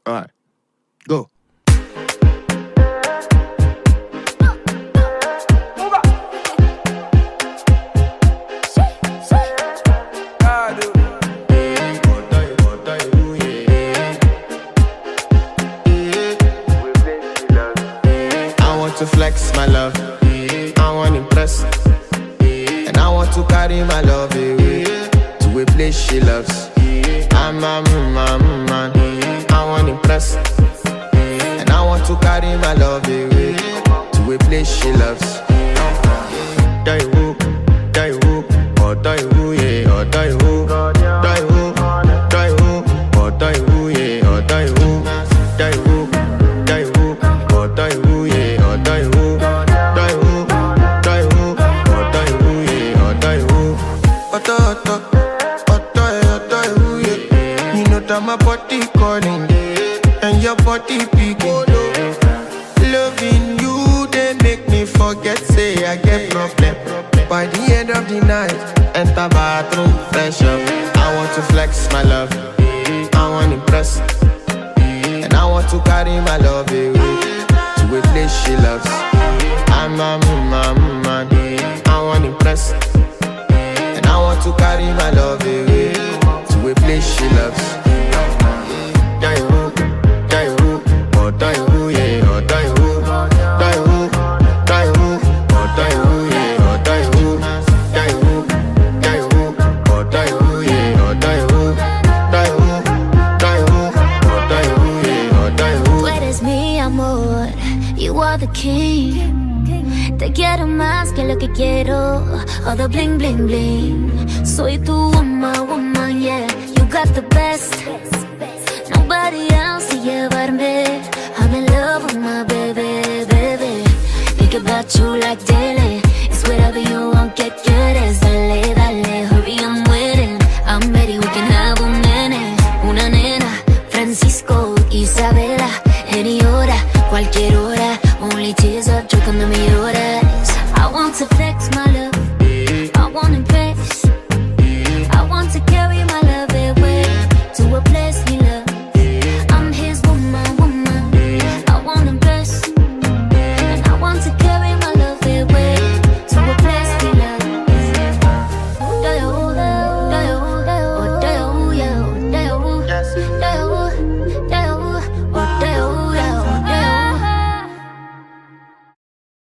Alright, go. To flex my love, I want to impress, and I want to carry my love away to a place she loves. I'm a man, I want to impress, and I want to carry my love away to a place she loves. Die who, or die who, yeah, or die who, die who, die who, or die who, yeah, or die who, die who, die who, or die who, yeah. My body calling, and your body picking. Loving you, they make me forget, say I get problem. By the end of the night, enter bathroom, fresh up. I want to flex my love, I want to impress, and I want to carry my love away to a place she loves. I'm a man, I want to impress, and I want to carry my love away to a place she loves. You are the king. Te quiero más que lo que quiero. All the bling bling bling. Soy tu woman, yeah. You got the best. Nobody else to llevarme. I'm in love with my baby. Think about you like daily.